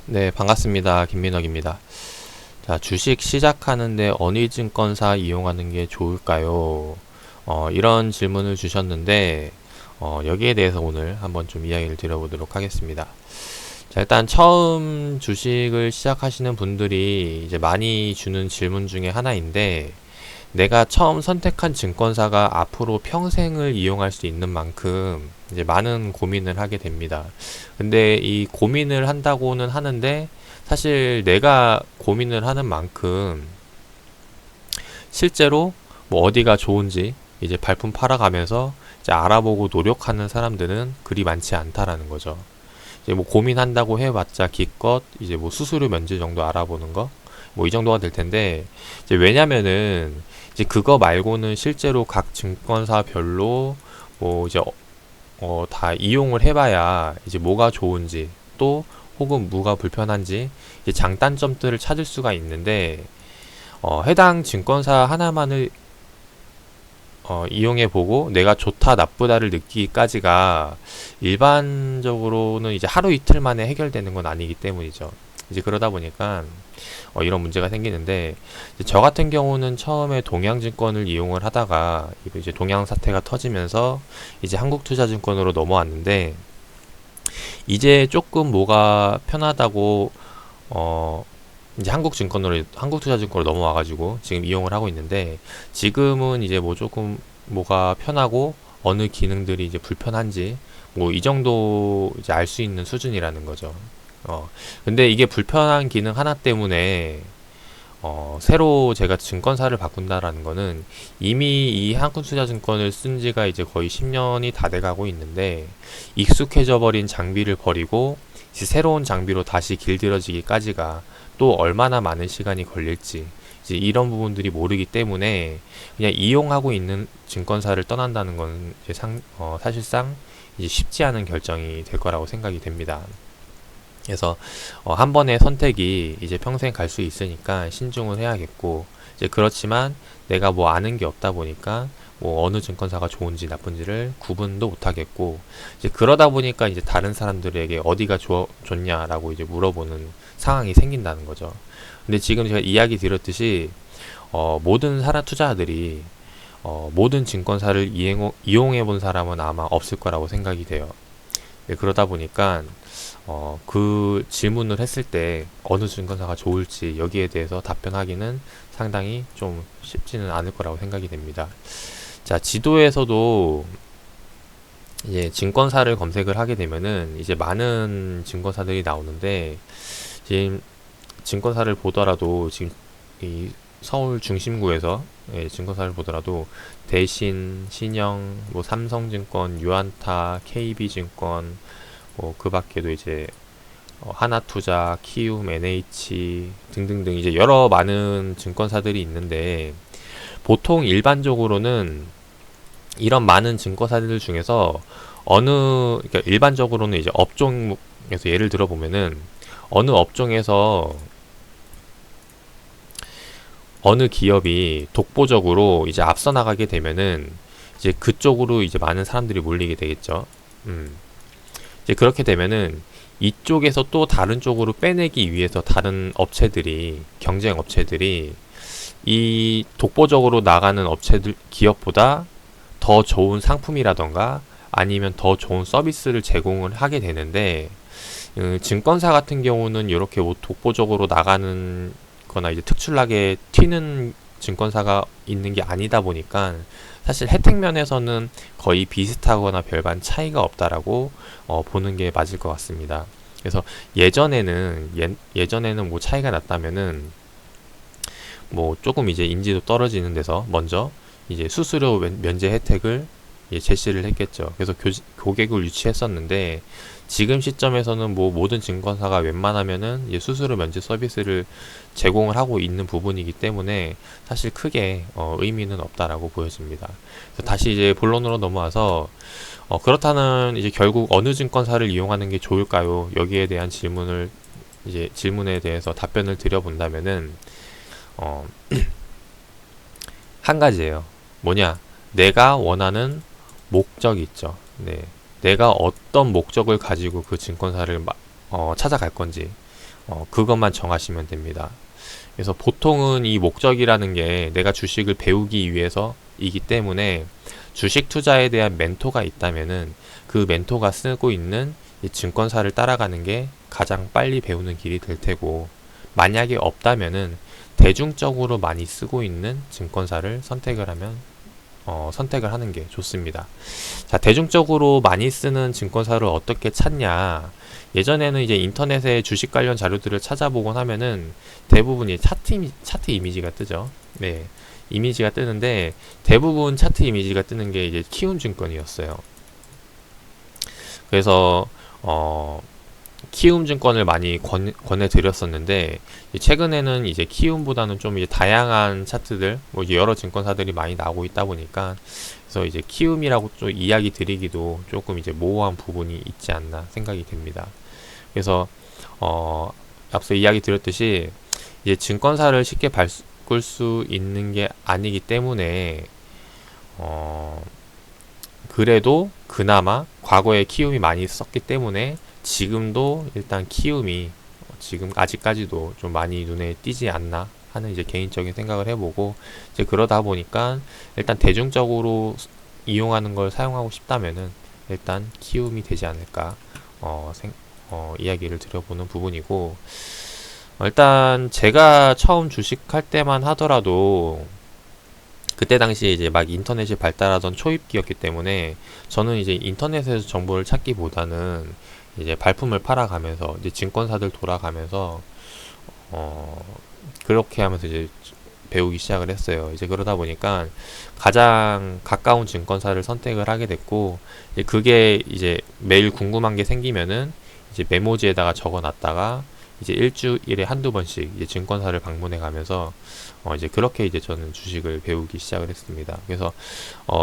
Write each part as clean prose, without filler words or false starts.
네, 반갑습니다. 김민혁입니다. 자, 주식 시작하는데 어느 증권사 이용하는 게 좋을까요? 이런 질문을 주셨는데, 여기에 대해서 오늘 한번 좀 이야기를 드려보도록 하겠습니다. 자, 일단 처음 주식을 시작하시는 분들이 이제 많이 주는 질문 중에 하나인데, 내가 처음 선택한 증권사가 앞으로 평생을 이용할 수 있는 만큼 이제 많은 고민을 하게 됩니다. 근데 이 고민을 한다고는 하는데 사실 내가 고민을 하는 만큼 실제로 뭐 어디가 좋은지 이제 발품 팔아가면서 이제 알아보고 노력하는 사람들은 그리 많지 않다라는 거죠. 이제 뭐 고민한다고 해봤자 기껏 이제 뭐 수수료 면제 정도 알아보는 거 뭐 이 정도가 될 텐데 이제 왜냐면은 이제 그거 말고는 실제로 각 증권사별로 뭐 이제 다 이용을 해봐야 이제 뭐가 좋은지 또 혹은 뭐가 불편한지 이제 장단점들을 찾을 수가 있는데 해당 증권사 하나만을 이용해보고 내가 좋다 나쁘다를 느끼기까지가 일반적으로는 이제 하루 이틀 만에 해결되는 건 아니기 때문이죠. 이제 그러다 보니까 이런 문제가 생기는데 이제 저 같은 경우는 처음에 동양증권을 이용을 하다가 이제 동양 사태가 터지면서 이제 한국투자증권으로 넘어왔는데 이제 조금 뭐가 편하다고 어 이제 한국투자증권으로 넘어와가지고 지금 이용을 하고 있는데 지금은 이제 뭐 조금 뭐가 편하고 어느 기능들이 이제 불편한지 뭐 이 정도 이제 알 수 있는 수준이라는 거죠. 근데 이게 불편한 기능 하나 때문에 새로 제가 증권사를 바꾼다라는 거는 이미 이 한국투자증권을 쓴 지가 이제 거의 10년이 다 돼가고 있는데 익숙해져 버린 장비를 버리고 이제 새로운 장비로 다시 길들여지기까지가 또 얼마나 많은 시간이 걸릴지 이제 이런 부분들이 모르기 때문에 그냥 이용하고 있는 증권사를 떠난다는 건 이제 사실상 이제 쉽지 않은 결정이 될 거라고 생각이 됩니다. 그래서 한 번의 선택이 이제 평생 갈 수 있으니까 신중을 해야겠고 이제 그렇지만 내가 뭐 아는 게 없다 보니까 뭐 어느 증권사가 좋은지 나쁜지를 구분도 못 하겠고 이제 그러다 보니까 이제 다른 사람들에게 어디가 좋냐라고 이제 물어보는 상황이 생긴다는 거죠. 근데 지금 제가 이야기 드렸듯이 모든 사람 투자자들이 모든 증권사를 이용해 본 사람은 아마 없을 거라고 생각이 돼요. 네, 그러다 보니까 그 질문을 했을 때 어느 증권사가 좋을지 여기에 대해서 답변하기는 상당히 좀 쉽지는 않을 거라고 생각이 됩니다. 자, 지도에서도 이제 증권사를 검색을 하게 되면은 이제 많은 증권사들이 나오는데 지금 증권사를 보더라도 지금 이 서울 중심구에서 증권사를 보더라도 대신, 신영, 뭐 삼성증권, 유안타, KB증권 뭐 그 밖에도 이제 하나투자, 키움, NH 등등등 이제 여러 많은 증권사들이 있는데 보통 일반적으로는 이런 많은 증권사들 중에서 그러니까 일반적으로는 이제 업종에서 예를 들어 보면은 어느 업종에서 어느 기업이 독보적으로 이제 앞서 나가게 되면은 이제 그쪽으로 이제 많은 사람들이 몰리게 되겠죠. 이제 그렇게 되면은 이쪽에서 또 다른 쪽으로 빼내기 위해서 다른 업체들이 경쟁 업체들이 이 독보적으로 나가는 기업보다 더 좋은 상품이라던가 아니면 더 좋은 서비스를 제공을 하게 되는데 증권사 같은 경우는 이렇게 뭐 독보적으로 나가는 거나 이제 특출나게 튀는 증권사가 있는 게 아니다 보니까 사실 혜택 면에서는 거의 비슷하거나 별반 차이가 없다라고 보는 게 맞을 것 같습니다. 그래서 예전에는 뭐 차이가 났다면은 뭐 조금 이제 인지도 떨어지는 데서 먼저 이제 수수료 면제 혜택을 제시를 했겠죠. 그래서 고객을 유치했었는데 지금 시점에서는 뭐 모든 증권사가 웬만하면은 이제 수수료 면제 서비스를 제공을 하고 있는 부분이기 때문에 사실 크게 의미는 없다라고 보여집니다. 그래서 다시 이제 본론으로 넘어와서 그렇다는 이제 결국 어느 증권사를 이용하는 게 좋을까요? 여기에 대한 질문에 대해서 답변을 드려본다면은 어, 한 가지예요. 뭐냐? 내가 원하는 목적이 있죠. 네. 내가 어떤 목적을 가지고 그 증권사를 찾아갈 건지, 그것만 정하시면 됩니다. 그래서 보통은 이 목적이라는 게 내가 주식을 배우기 위해서이기 때문에 주식 투자에 대한 멘토가 있다면은 그 멘토가 쓰고 있는 이 증권사를 따라가는 게 가장 빨리 배우는 길이 될 테고, 만약에 없다면은 대중적으로 많이 쓰고 있는 증권사를 선택을 하는 게 좋습니다. 자, 대중적으로 많이 쓰는 증권사를 어떻게 찾냐? 예전에는 이제 인터넷에 주식 관련 자료들을 찾아보곤 하면은 대부분 이 차트 이미지가 뜨죠. 네. 이미지가 뜨는데 대부분 차트 이미지가 뜨는 게 이제 키움증권이었어요. 그래서 키움증권을 많이 권해드렸었는데, 최근에는 이제 키움보다는 좀 이제 다양한 차트들, 뭐 이제 여러 증권사들이 많이 나오고 있다 보니까, 그래서 이제 키움이라고 좀 이야기 드리기도 조금 이제 모호한 부분이 있지 않나 생각이 됩니다. 그래서 앞서 이야기 드렸듯이 이제 증권사를 쉽게 바꿀 수 있는 게 아니기 때문에 그래도 그나마 과거에 키움이 많이 썼기 때문에 지금도 일단 키움이 지금 아직까지도 좀 많이 눈에 띄지 않나 하는 이제 개인적인 생각을 해보고, 이제 그러다 보니까 일단 대중적으로 이용하는 걸 사용하고 싶다면은 일단 키움이 되지 않을까 이야기를 드려보는 부분이고, 일단 제가 처음 주식할 때만 하더라도 그때 당시에 이제 막 인터넷이 발달하던 초입기였기 때문에 저는 이제 인터넷에서 정보를 찾기보다는 이제 발품을 팔아가면서 이제 증권사들 돌아가면서 그렇게 하면서 이제 배우기 시작을 했어요. 이제 그러다 보니까 가장 가까운 증권사를 선택을 하게 됐고, 이제 그게 이제 매일 궁금한 게 생기면은 이제 메모지에다가 적어 놨다가 이제 일주일에 한두 번씩 이제 증권사를 방문해 가면서 이제 그렇게 이제 저는 주식을 배우기 시작을 했습니다. 그래서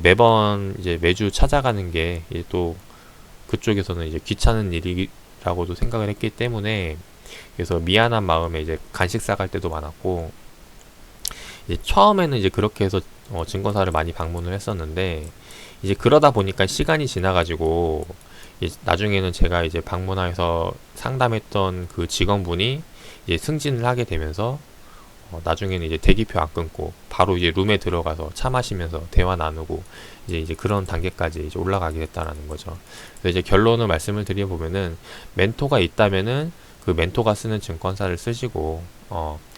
매번 이제 매주 찾아가는 게 이제 또 그쪽에서는 이제 귀찮은 일이라고도 생각을 했기 때문에, 그래서 미안한 마음에 이제 간식 사갈 때도 많았고, 이제 처음에는 이제 그렇게 해서 증권사를 많이 방문을 했었는데, 이제 그러다 보니까 시간이 지나가지고 이제 나중에는 제가 이제 방문해서 상담했던 그 직원분이 이제 승진을 하게 되면서 나중에는 이제 대기표 안 끊고 바로 이제 룸에 들어가서 차 마시면서 대화 나누고 이제 그런 단계까지 이제 올라가게 됐다라는 거죠. 그래서 이제 결론을 말씀을 드려보면은, 멘토가 있다면은 그 멘토가 쓰는 증권사를 쓰시고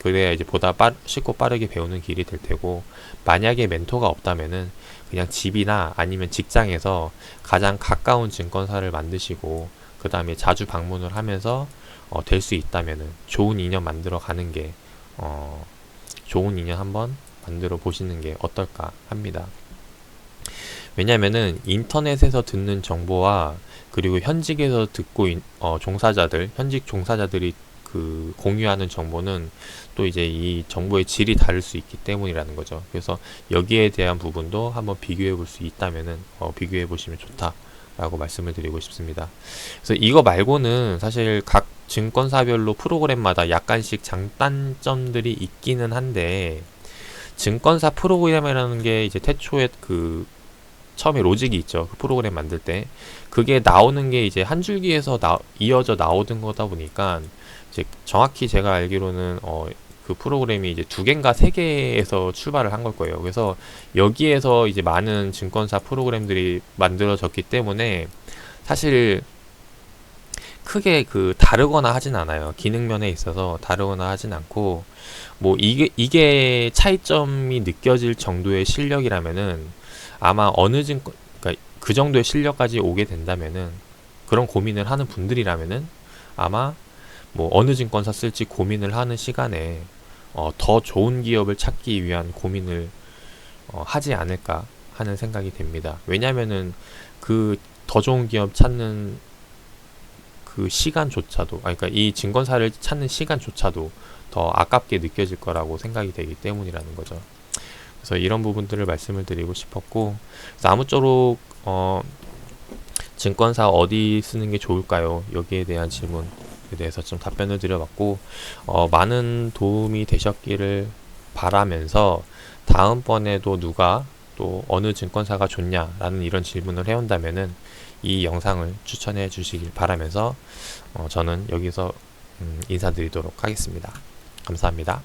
그래야 이제 보다 쉽고 빠르게 배우는 길이 될 테고, 만약에 멘토가 없다면은 그냥 집이나 아니면 직장에서 가장 가까운 증권사를 만드시고 그 다음에 자주 방문을 하면서 될 수 있다면은 좋은 인연 만들어 가는 게 좋은 인연 한번 만들어 보시는 게 어떨까 합니다. 왜냐면은 인터넷에서 듣는 정보와 그리고 현직에서 현직 종사자들이 그 공유하는 정보는 또 이제 이 정보의 질이 다를 수 있기 때문이라는 거죠. 그래서 여기에 대한 부분도 한번 비교해 볼 수 있다면은 비교해 보시면 좋다라고 말씀을 드리고 싶습니다. 그래서 이거 말고는 사실 각 증권사별로 프로그램마다 약간씩 장단점들이 있기는 한데, 증권사 프로그램이라는 게 이제 태초에 그 처음에 로직이 있죠. 그 프로그램 만들 때 그게 나오는 게 이제 한 줄기에서 이어져 나오던 거다 보니까, 이제 정확히 제가 알기로는 그 프로그램이 이제 2개인가 3개에서 출발을 한 걸 거예요. 그래서 여기에서 이제 많은 증권사 프로그램들이 만들어졌기 때문에 사실 크게 그 다르거나 하진 않아요. 기능면에 있어서 다르거나 하진 않고, 뭐 이게 차이점이 느껴질 정도의 실력이라면은 아마 그러니까 그 정도의 실력까지 오게 된다면은, 그런 고민을 하는 분들이라면은 아마 뭐 어느 증권사 쓸지 고민을 하는 시간에 더 좋은 기업을 찾기 위한 고민을 하지 않을까 하는 생각이 됩니다. 왜냐면은 그 더 좋은 기업 찾는 그 시간조차도, 그러니까 이 증권사를 찾는 시간조차도 더 아깝게 느껴질 거라고 생각이 되기 때문이라는 거죠. 그래서 이런 부분들을 말씀을 드리고 싶었고, 그래서 아무쪼록 증권사 어디 쓰는 게 좋을까요? 여기에 대한 질문에 대해서 좀 답변을 드려봤고, 많은 도움이 되셨기를 바라면서, 다음번에도 누가 또 어느 증권사가 좋냐라는 이런 질문을 해온다면은 이 영상을 추천해 주시길 바라면서 저는 여기서 인사드리도록 하겠습니다. 감사합니다.